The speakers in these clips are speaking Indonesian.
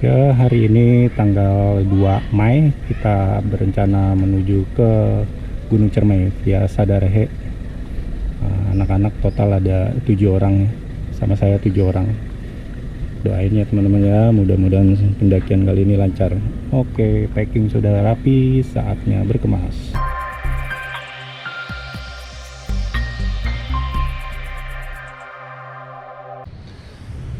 Ya, hari ini tanggal 2 Mei kita berencana menuju ke Gunung Ciremai via Sadarehe. Anak-anak total ada 7 orang, sama saya 7 orang. Doain ya teman-teman ya, mudah-mudahan pendakian kali ini lancar. Oke, packing sudah rapi, saatnya berkemas.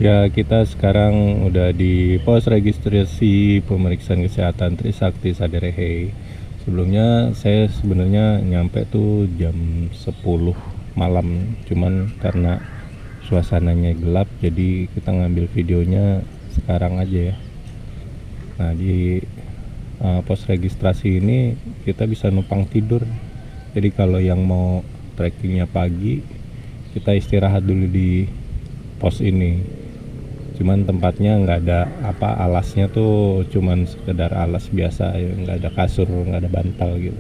Ya, kita sekarang udah di pos registrasi pemeriksaan kesehatan Trisakti Sadarehe. Sebelumnya saya sebenarnya nyampe tuh jam 10 malam, cuman karena suasananya gelap jadi kita ngambil videonya sekarang aja ya. Nah, di pos registrasi ini kita bisa numpang tidur. Jadi kalau yang mau trekkingnya pagi, kita istirahat dulu di pos ini. Cuman tempatnya nggak ada alasnya tuh cuman sekedar alas biasa ya, nggak ada kasur, nggak ada bantal gitu.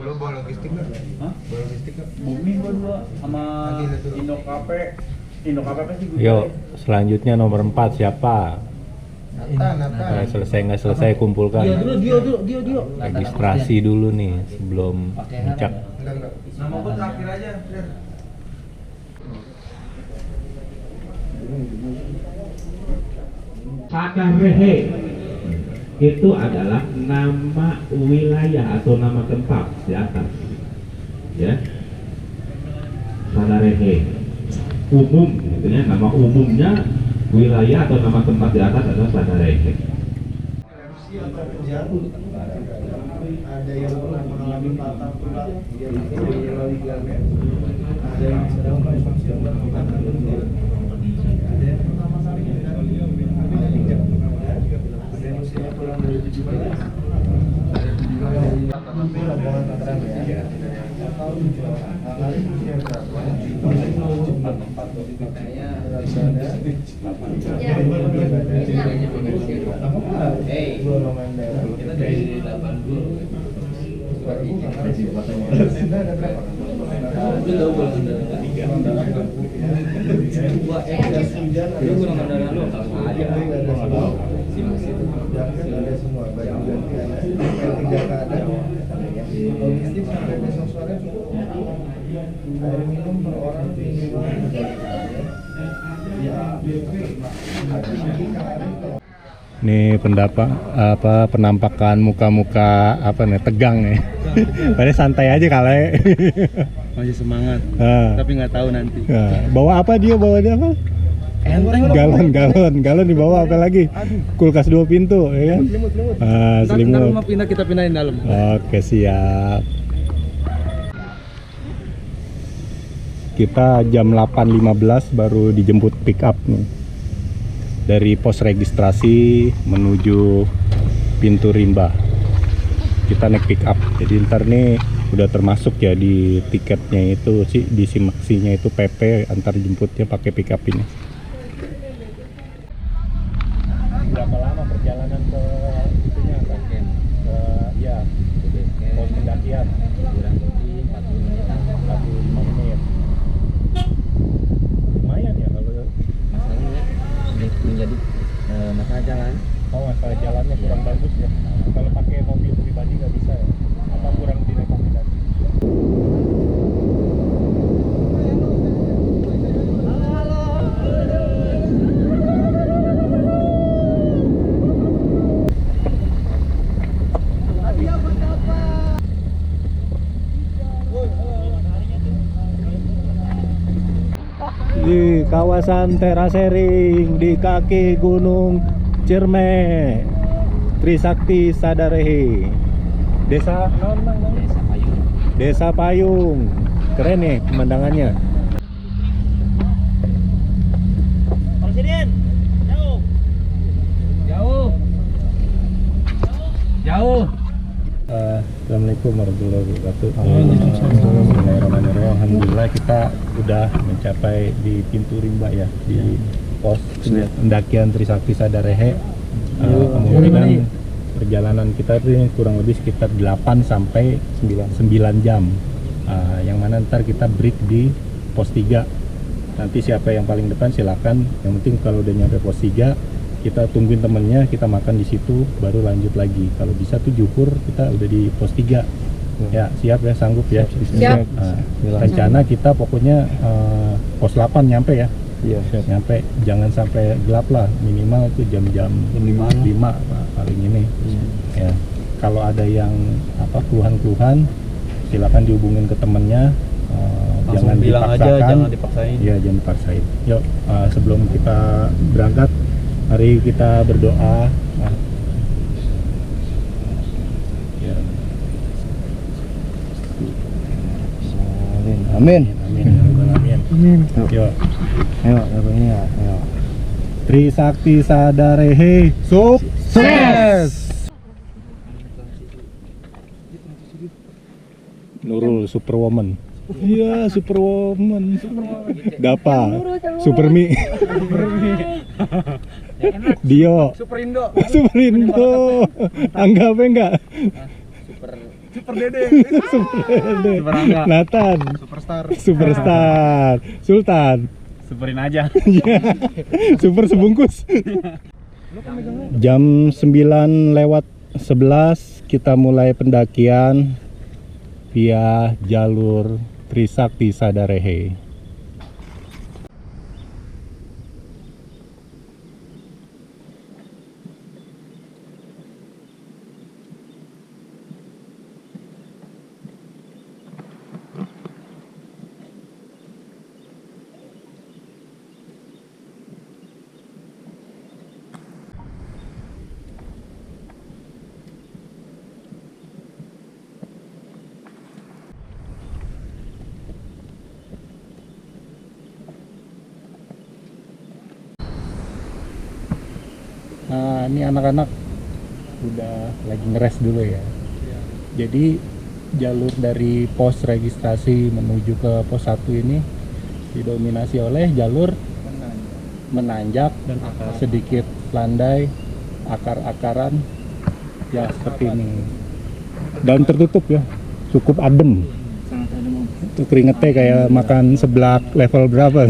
Bawa logistik nggak? Hah? Bawa logistik nggak? Bumi gua dua sama Indo Cafe pasti gua. Yuk, selanjutnya nomor 4 siapa? Nata. Selesai nggak selesai kumpulkan. Dia. Registrasi dulu nih sebelum puncak. Enggak. Nama gua terakhir aja, Fred. Sadarehe itu adalah nama wilayah atau nama tempat di atas, ya. Sadarehe umum, gitu ya. Nama umumnya wilayah atau nama tempat di atas adalah Sadarehe. Ada yang pernah mengalami patah tulang, ada yang sedang melakukan ada yang pertama kali ada yang usia kurang dari 17 kita dari 80 air minum per orang minimal Ini penampakan muka-muka tegang nih. Padahal santai aja kali. Masih semangat. Tapi nggak tahu nanti. Bawa apa dia? Enteng Galon dibawa apa lagi? Kulkas 2 pintu, ya kan? Selimut. Rumah kita pindahin dalam. Oke, siap. Kita jam 8.15 baru dijemput pick up nih. Dari pos registrasi menuju pintu rimba. Kita naik pick up. Jadi ntar nih udah termasuk ya di tiketnya itu sih, di simaksinya itu PP, antar jemputnya pakai pick up ini. Berapa lama perjalanan ke itunya kan? Pos pendakian kurang lebih 45 menit. Lumayan ya kalau Masalahnya menjadi masalah jalan. masalah jalannya kurang bagus ya. Kalau pakai mobil pribadi nggak bisa ya? Apa kurang direkomendasi? Di kawasan terasering di kaki Gunung Ciremai, Trisakti Sadarehe, Desa Payung. Keren nih pemandangannya. Presiden, jauh. Assalamualaikum warahmatullahi wabarakatuh. Bismillahirrahmanirrahim. Alhamdulillah kita udah mencapai di pintu rimba ya, di pos pendakian Trisakti Sadarehe. Kemungkinan perjalanan kita ini kurang lebih sekitar 8 sampai 9 jam. Yang mana ntar kita break di pos 3. Nanti siapa yang paling depan silakan. Yang penting kalau udah nyampe pos 3 kita tungguin temennya, kita makan di situ, baru lanjut lagi. Kalau bisa tuh juhur kita udah di pos 3. Ya siap ya, sanggup ya. Siap. Rencana kita pokoknya pos 8 nyampe ya. Iya. Nyampe, jangan sampai gelap lah, minimal itu jam-jam 5 paling ini. Ya, kalau ada yang keluhan-keluhan silakan dihubungin ke temennya. Langsung Jangan bilang aja, dipaksakan. jangan dipaksain. Iya, jangan dipaksain. Yuk, sebelum kita berangkat, mari kita berdoa. Ya. Amin. Amin. Amin. Yuk. Ayo, ini ya. Ayo. Trisakti Sadarehe sukses. Nurul Superwoman. Iya, Superwoman. Dapa. Supermi. Dio. Superindo. Superindo. Angga apa enggak? Super Dede. Super Angga. Nathan. Superstar. Superstar. Sultan. Superin aja. Super sebungkus. Jam 9:11 kita mulai pendakian via jalur Trisakti Sadarehe. Nah, ini anak-anak udah lagi ngeres dulu ya. Jadi jalur dari pos registrasi menuju ke pos 1 ini didominasi oleh jalur menanjak dan sedikit landai, akar-akaran ya seperti ini. Dan tertutup ya, cukup adem. Itu keringetnya kayak makan seblak level berapa?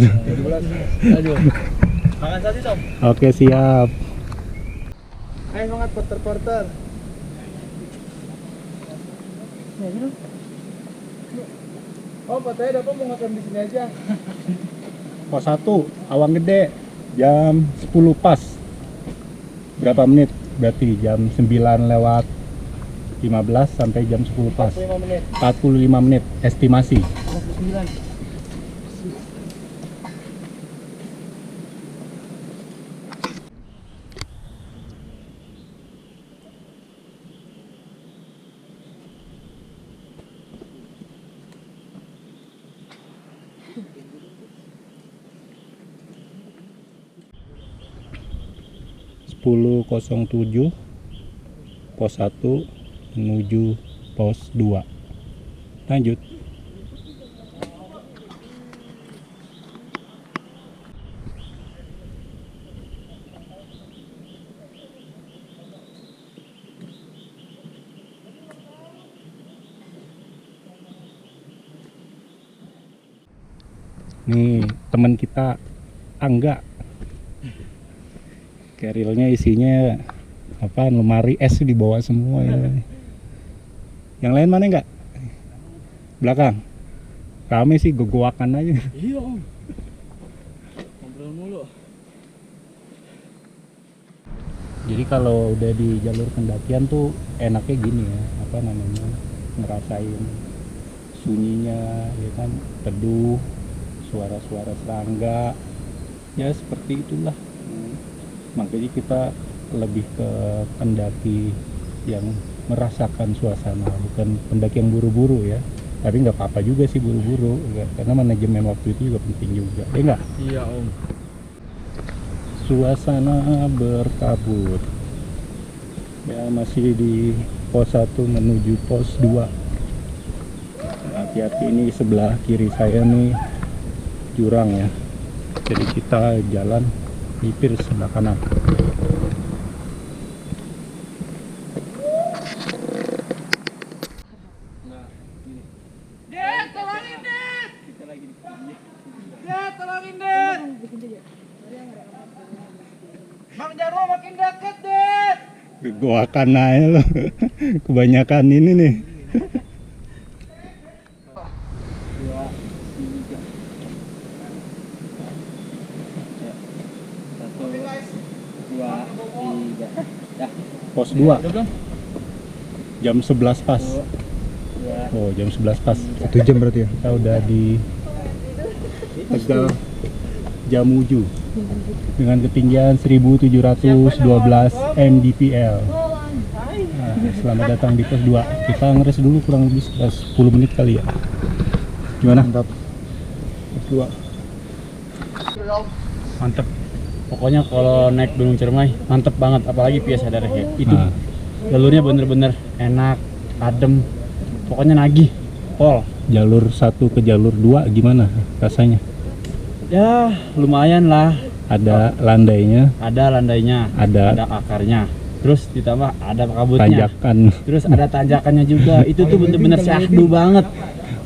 Makan saja, Tom. Oke, siap. Ayo semangat porter-porter. Oh, katanya dapat mau makan di sini aja. Pos 1, Awang Gede, jam 10 pas. Berapa menit? Berarti jam 9:15 sampai jam 10 pas. 5 menit. 45 menit estimasi. 9. .07 pos 1 menuju pos 2. Lanjut. Nih teman kita Angga, carrier-nya isinya apa, lemari es dibawa semua ya. Yang lain mana enggak? Belakang. Rame sih, gogoakan aja. Iya, Om. Ngobrol mulu. Jadi kalau udah di jalur pendakian tuh enaknya gini ya, apa namanya, ngerasain sunyinya ya kan, teduh, suara-suara serangga, ya seperti itulah. Makanya kita lebih ke pendaki yang merasakan suasana, bukan pendaki yang buru-buru ya. Tapi nggak apa-apa juga sih buru-buru, karena manajemen waktu itu juga penting juga, ya nggak? Iya, Om. Suasana berkabut ya, masih di pos 1 menuju pos 2. Hati-hati, ini sebelah kiri saya nih jurang ya, jadi kita jalan nipir sebelah kanan. Mang Jarwo makin deket deh. Gua akan aja lo. Kebanyakan ini nih. 2, 3. Ya. 1, 2, 3. Dah. Pos 2 Udah belum? jam 11 pas. 2. Oh, jam 11 pas. 1 jam berarti ya? Kita udah di Tegal Jamuju dengan ketinggian 1712 mdpl. Nah, selamat datang di pos 2. Kita ngeres dulu kurang lebih sekitar 10 menit kali ya. Gimana? Mantap. Pos 2. Mantep. Pokoknya kalau naik Gunung Ciremai mantep banget, apalagi Via Sadarehe. Itu jalurnya bener-bener enak, adem. Pokoknya nagih. Pol. Jalur 1 ke jalur 2 gimana rasanya? Ya, lumayan lah. Ada landainya, ada akarnya. Terus ditambah ada kabutnya. Tanjakan. Terus ada tanjakannya juga. Itu tuh bener-bener syahdu banget.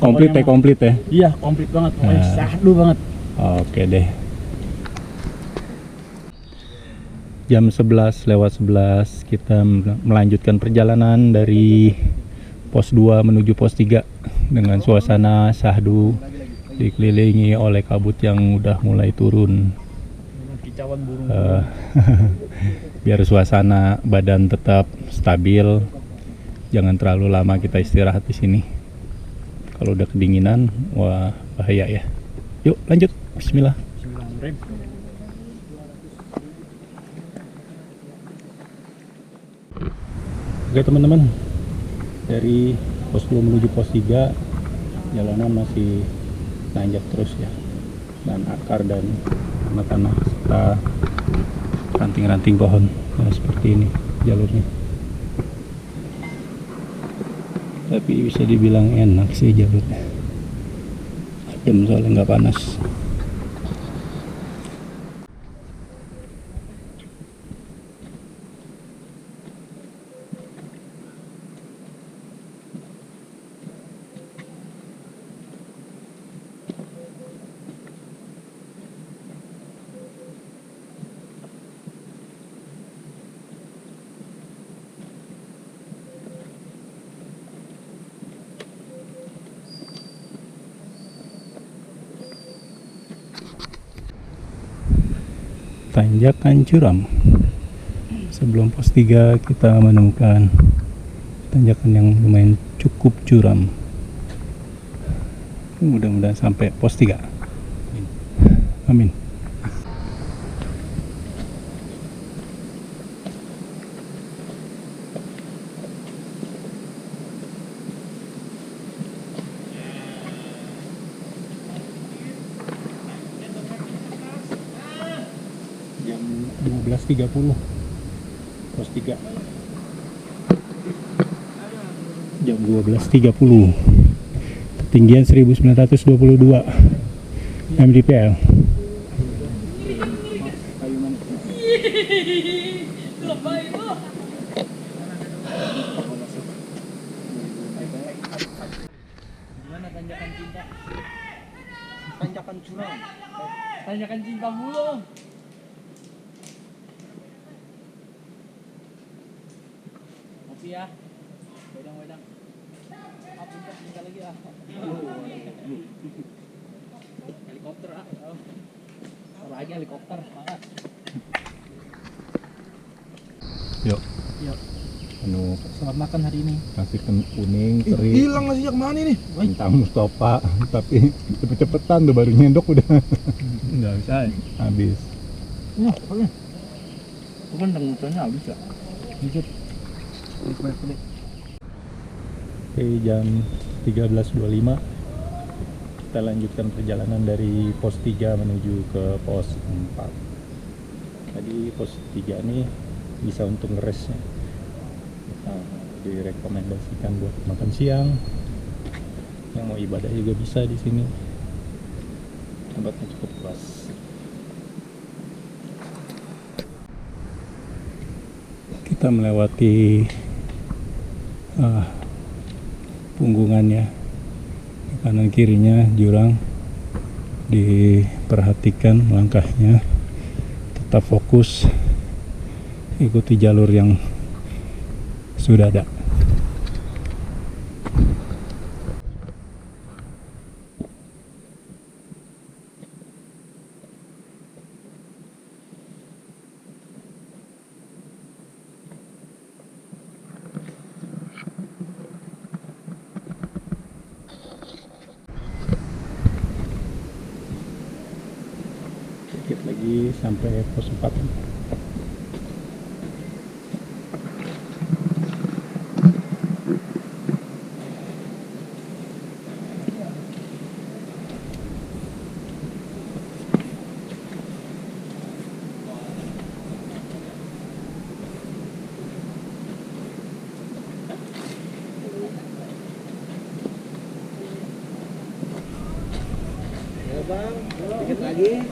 Komplit ya? Iya, komplit banget. Pokoknya syahdu banget. Oke deh. Jam 11:11 kita melanjutkan perjalanan dari pos 2 menuju pos 3 dengan suasana syahdu, dikelilingi oleh kabut yang udah mulai turun. Biar suasana badan tetap stabil, jangan terlalu lama kita istirahat di sini. Kalau udah kedinginan, wah bahaya ya. Yuk lanjut, Bismillah. Oke teman-teman, dari pos 2 menuju pos 3 jalanan masih nanjak terus ya, dan akar dan tanah-tanah serta ranting-ranting pohon. Nah, seperti ini jalurnya, tapi bisa dibilang enak sih jalurnya, adem soalnya nggak panas. Tanjakan curam. Sebelum pos 3 kita menemukan tanjakan yang lumayan cukup curam. Mudah-mudahan sampai pos 3. Amin. Jam 12.30 pos 3. Jam 12.30, ketinggian 1922 mdpl. Gimana tanjakan cinta? Tanjakan curam. Tanjakan cinta mulu. Kopi ya. Wedang. Puncak bentar lagi ah. Helikopter ah. Lagi helikopter, semangat. Yuk. Anu, Selamat makan hari ini. nasi kuning, teri, Hilang nasinya kemana nih? kentang Mustafa, tapi cepet-cepetan tuh baru nyendok udah Enggak bisa. habis. Nah, boleh. Itu kan tengutnya habis ya. Dikit. Pelik. Oke, jam 13.25 kita lanjutkan perjalanan dari pos 3 menuju ke pos 4. Tadi pos 3 nih bisa untuk ngeresnya, direkomendasikan buat makan siang, yang mau ibadah juga bisa di sini, tempatnya cukup luas. Kita melewati punggungannya, kanan kirinya jurang, diperhatikan langkahnya tetap fokus ikuti jalur yang sudah ada. Sedikit lagi sampai pos 4. Dikit lagi.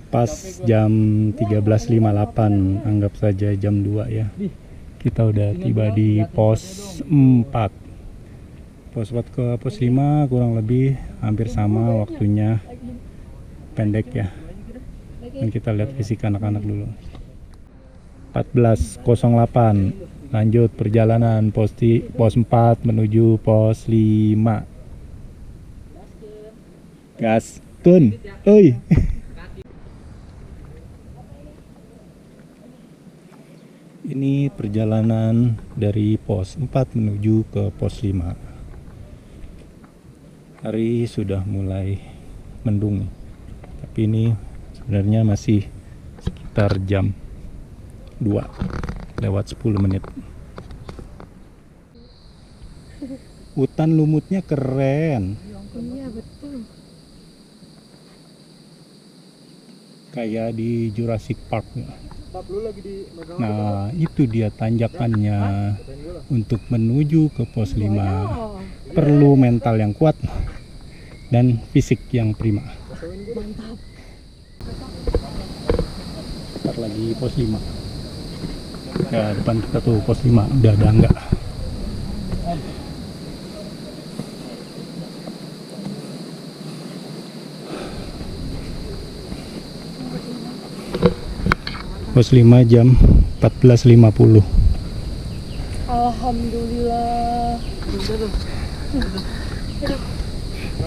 Pas jam 13.58, anggap saja jam 2 ya. Kita udah tiba di pos 4. Pos 4 ke pos 5 kurang lebih hampir sama waktunya, pendek ya. Dan kita lihat fisik anak-anak dulu. 14.08 lanjut perjalanan pos 4 menuju pos 5. Gas, Tun, oi. Ini perjalanan dari pos 4 menuju ke pos 5. Hari sudah mulai mendung, tapi ini sebenarnya masih sekitar jam 2 lewat 10 menit. Hutan lumutnya keren. Iya betul. Kayak di Jurassic Park. Nah, itu dia tanjakannya. Untuk menuju ke pos 5 perlu mental yang kuat dan fisik yang prima. Mantap. Ntar lagi pos 5. Ya, depan kita tuh pos 5 udah ada enggak? Pos 5 jam 14.50. Alhamdulillah.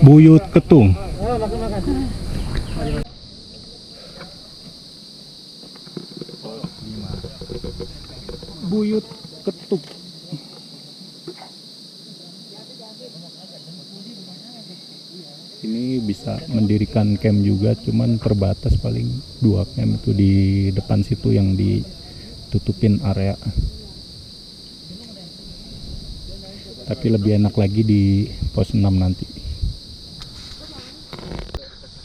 Buyut Ketung. Buyut Ketuk. Ini bisa mendirikan camp juga, cuman terbatas paling 2 camp itu di depan situ yang ditutupin area. Tapi lebih enak lagi di pos 6 nanti.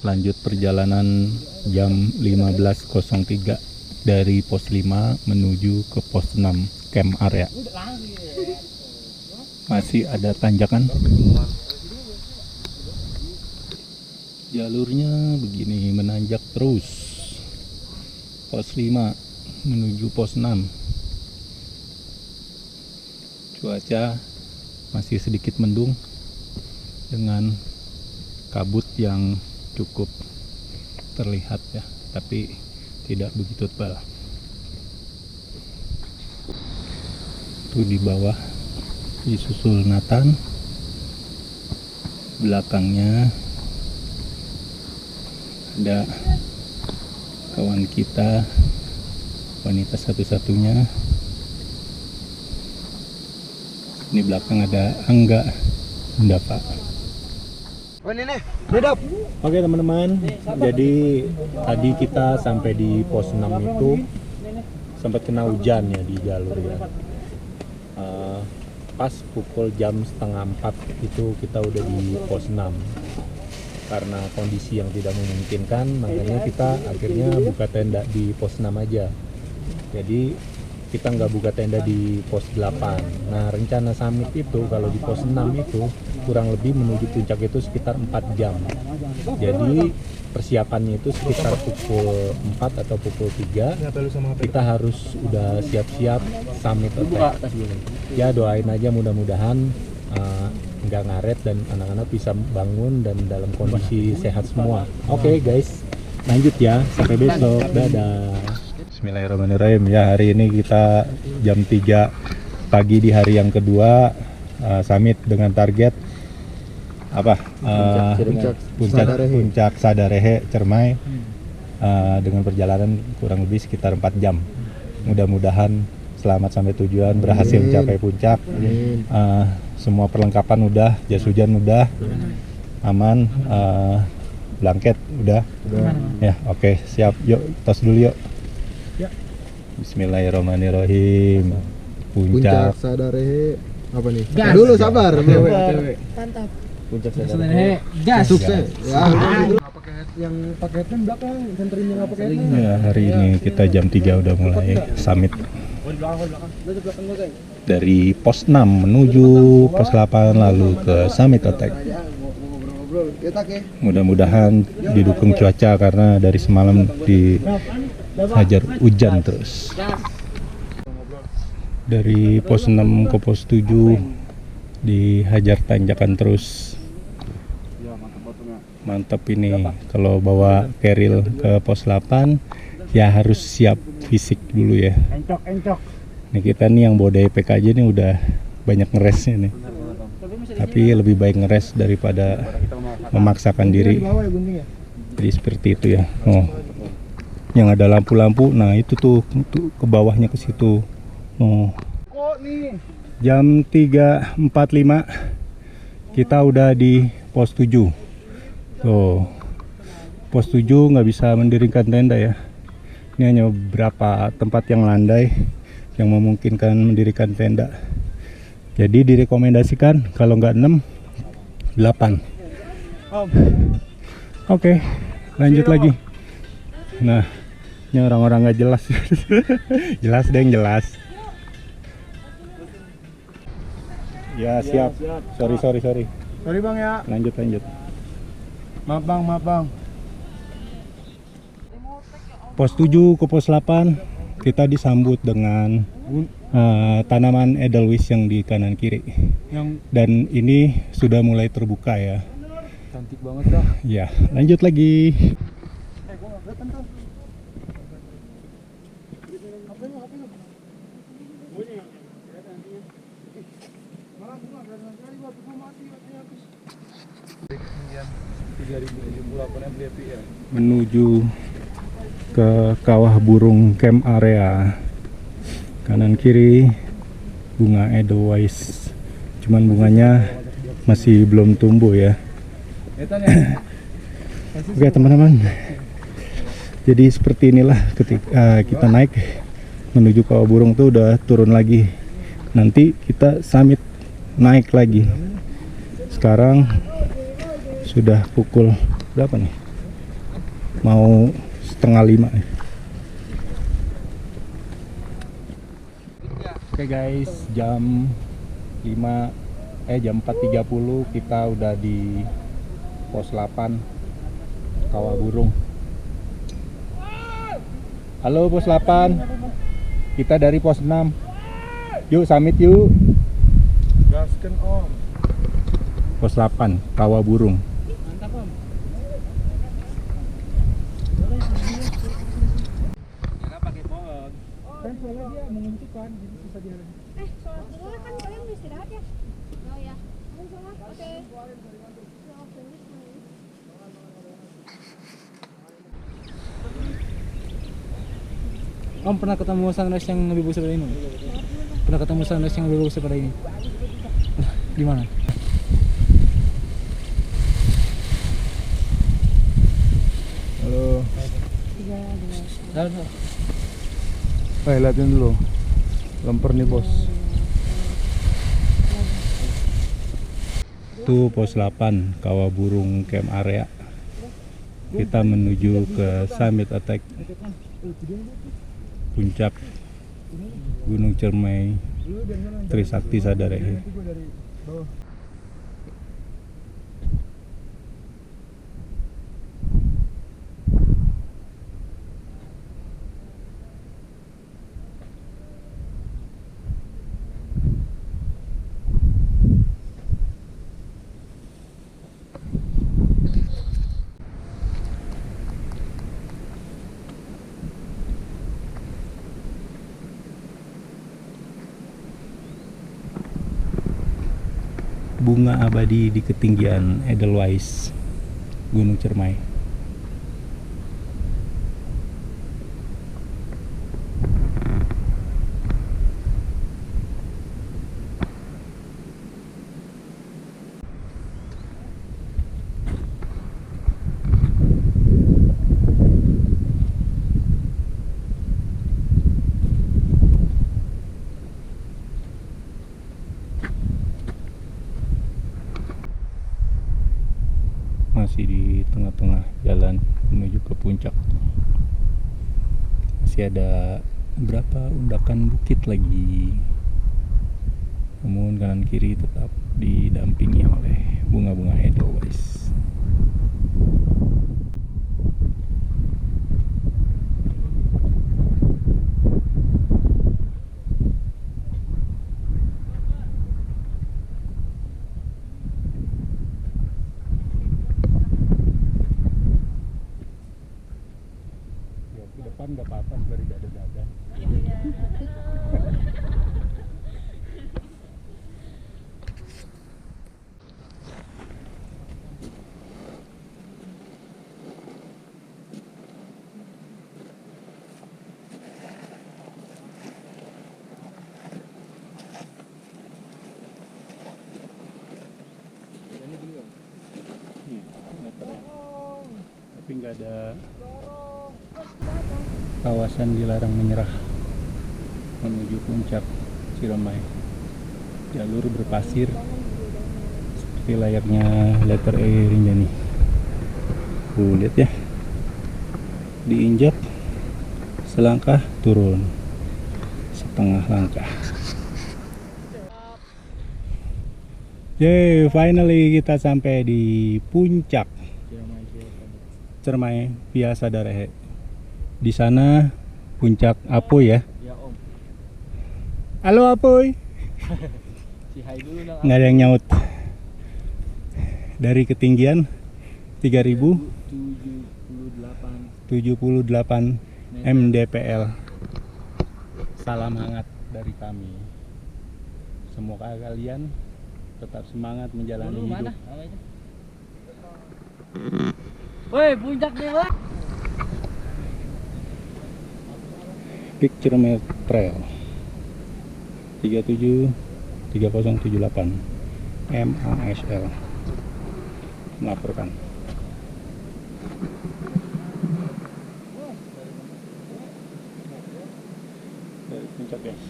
Lanjut perjalanan jam 15.03 dari pos 5 menuju ke pos 6 camp area. Masih ada tanjakan. Jalurnya begini, menanjak terus. Pos 5 menuju pos 6. Cuaca masih sedikit mendung dengan kabut yang cukup terlihat ya, tapi tidak begitu tebal. Itu di bawah disusul Nathan, belakangnya ada kawan kita, wanita satu-satunya. Ini belakang ada Angga Dava. Oke teman-teman, jadi tadi kita sampai di pos 6 itu sempat kena hujan ya di jalur ya. Pas pukul jam setengah 4 itu kita udah di pos 6. Karena kondisi yang tidak memungkinkan, makanya kita akhirnya buka tenda di pos 6 aja. Jadi kita nggak buka tenda di pos 8. Nah, rencana summit itu kalau di pos 6 itu kurang lebih menuju puncak itu sekitar 4 jam. Jadi persiapannya itu sekitar pukul 4 atau pukul 3 kita harus udah siap-siap summit attack. Ya doain aja mudah-mudahan nggak ngaret dan anak-anak bisa bangun dan dalam kondisi sehat semua. Oke guys, lanjut ya, sampai besok, dadah. Bismillahirrahmanirrahim. Ya, hari ini kita jam 3 pagi di hari yang kedua summit dengan target apa? Puncak Sadarehe Cermai dengan perjalanan kurang lebih sekitar 4 jam. Mudah-mudahan selamat sampai tujuan, berhasil mencapai puncak. Semua perlengkapan udah, jas hujan udah, aman, blanket udah. Ya, oke, siap. Yuk, tos dulu yuk. Bismillahirrahmanirrahim. Puncak Sadarehe apa nih? Gas. Dulu sabar, bro. Mantap. Puncak Sadarehe gas. Sukses. Ya. Yang pakai headband belakang, senterin yang pakai headband. Ya, hari ini kita jam 3 udah mulai summit. Dari pos 6 menuju pos 8 lalu ke summit attack. Mudah-mudahan didukung cuaca karena dari semalam dihajar hujan terus. Dari pos 6 ke pos 7 dihajar tanjakan terus. Mantap ini. Kalau bawa keril ke pos 8 ya harus siap fisik dulu ya. Nih kita nih yang bawa DPK aja nih udah banyak ngeresnya nih. Tapi lebih baik ngeres daripada memaksakan diri. Jadi seperti itu ya. Oh. Yang ada lampu-lampu, nah itu tuh ke bawahnya ke situ. Oh. Jam 3.45 kita udah di pos 7. Tuh. Pos 7 nggak bisa mendirikan tenda ya. Ini hanya beberapa tempat yang landai yang memungkinkan mendirikan tenda. Jadi direkomendasikan kalau nggak 6, 8. Oke, lanjut lagi. Nah, ini orang-orang nggak jelas. Jelas deh, jelas. Ya siap. Sorry. Sorry bang ya. Lanjut. Maaf bang. Pos 7 ke pos 8 kita disambut dengan tanaman edelweiss yang di kanan kiri. Dan ini sudah mulai terbuka ya. Cantik banget dah. Ya, lanjut lagi. Menuju ke kawah burung camp area. Kanan kiri bunga edelweiss. Cuman bunganya masih belum tumbuh ya. Oke teman-teman. Jadi seperti inilah ketika kita naik menuju kawah burung tuh udah turun lagi. Nanti kita summit naik lagi. Sekarang sudah pukul berapa nih? Mau 4:30 nih. Oke guys, jam 4.30 kita udah di pos 8 Kawah Burung. Halo pos 8. Kita dari pos 6. Yuk summit yuk. Gaskan om. Pos 8 Kawah Burung. Mantap om. Pakai pohon. Kan soalnya dia menguntukkan, jadi susah jalan. Sholat dulu kan kalian udah istirahat ya? Oh ya. Sholat, oke. Om pernah ketemu sunrise yang lebih bagus daripada ini? Pernah ketemu sunrise yang lebih bagus daripada ini? Di mana? Halo. Liatin dulu. Lemper nih bos. Itu pos 8 Kawah Burung camp area. Kita menuju ke summit attack puncak Gunung Cermai Trisakti Sadarehe. bunga abadi di ketinggian Edelweiss Gunung Cermai. Masih di tengah-tengah jalan menuju ke puncak. Masih ada berapa undakan bukit lagi. Namun kanan kiri tetap didampingi oleh bunga-bunga Edelweiss. Depan nggak apa-apa, sebenarnya dada-dada. Tapi nggak ada kawasan dilarang menyerah menuju puncak Ciremai. Jalur berpasir seperti layaknya letter E Rinjani. Lihat ya, diinjak selangkah turun setengah langkah. Yeay, finally kita sampai di puncak Cermai via Sadarehe. Di sana puncak Apoy ya. Ya Om. Halo Apoy. Si hai dulu dong. Nggak ada yang nyaut. Dari ketinggian 3078 mdpl. Salam hangat dari kami. Semoga kalian tetap semangat menjalani hidup. Woi, puncak deh, Wak. Peak Ciremai Trail 3078 MASL melaporkan. Dari puncak guys,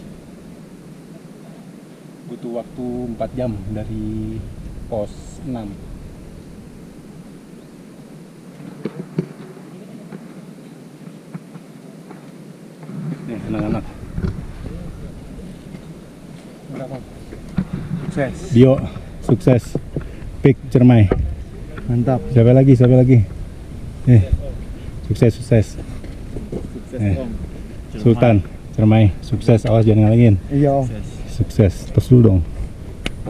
butuh waktu 4 jam dari pos 6. Nih anak-anak, Sukses. Dio sukses Peak Cermai. Mantap. Siapa lagi? Sukses. Sultan Cermai sukses, awas jangan ngalingin. Iya Om. Sukses terus dulu dong.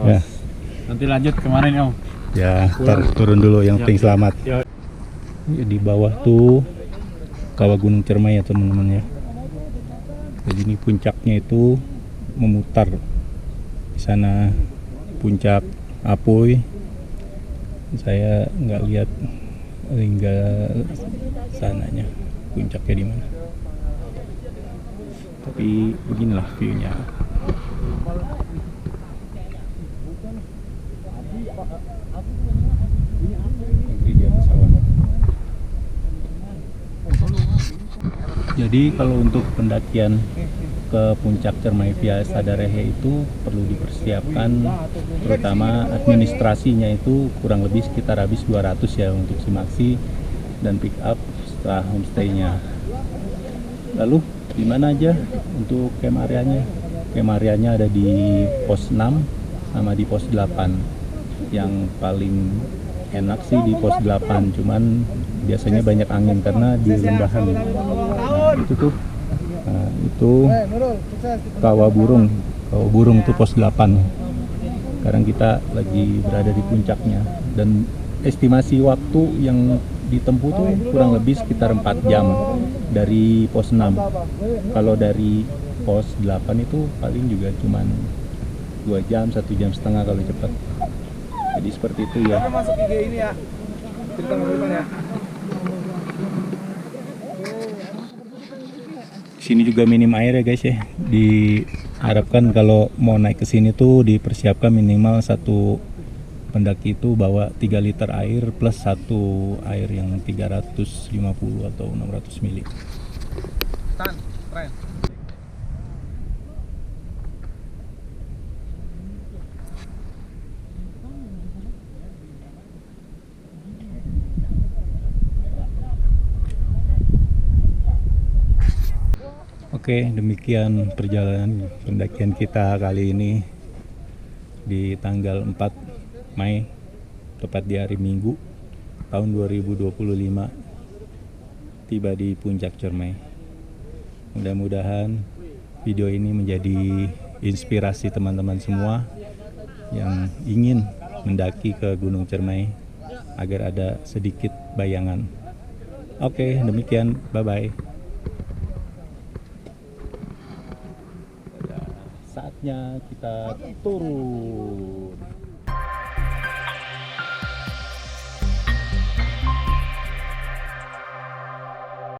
Ya, Nanti lanjut kemarin Om. ya ntar turun dulu, yang penting selamat. Di bawah tuh kawah Gunung Cermai ya teman-teman ya. Jadi ini puncaknya itu memutar. Di sana puncak Apoy. Saya nggak lihat hingga sananya puncaknya di mana. Tapi beginilah view-nya. Jadi kalau untuk pendakian ke puncak Cermai via Sadarehe itu perlu dipersiapkan, terutama administrasinya itu kurang lebih sekitar habis 200 ya untuk simaksi dan pick up setelah homestay-nya. Lalu di mana aja untuk camp areanya? Camp areanya ada di pos 6 sama di pos 8. Yang paling enak sih di pos 8, cuman biasanya banyak angin karena di rendahan. Nah, itu tuh. Nah, itu Kawah Burung tuh pos 8. Sekarang kita lagi berada di puncaknya dan estimasi waktu yang ditempuh tuh kurang lebih sekitar 4 jam dari pos 6. Kalau dari pos 8 itu paling juga cuman 2 jam, 1 jam setengah kalau cepat. Jadi seperti itu ya. Masuk IG ini ya. Cerita Mas ya. Sini juga minim air ya guys ya. Diharapkan kalau mau naik ke sini tuh dipersiapkan minimal satu pendaki itu bawa 3 liter air plus satu air yang 350 atau 600 mili. Tan, keren. Oke, demikian perjalanan pendakian kita kali ini di tanggal 4 Mei, tepat di hari Minggu tahun 2025, tiba di Puncak Cermai. Mudah-mudahan video ini menjadi inspirasi teman-teman semua yang ingin mendaki ke Gunung Cermai agar ada sedikit bayangan. Oke, demikian, bye-bye. Saatnya kita turun.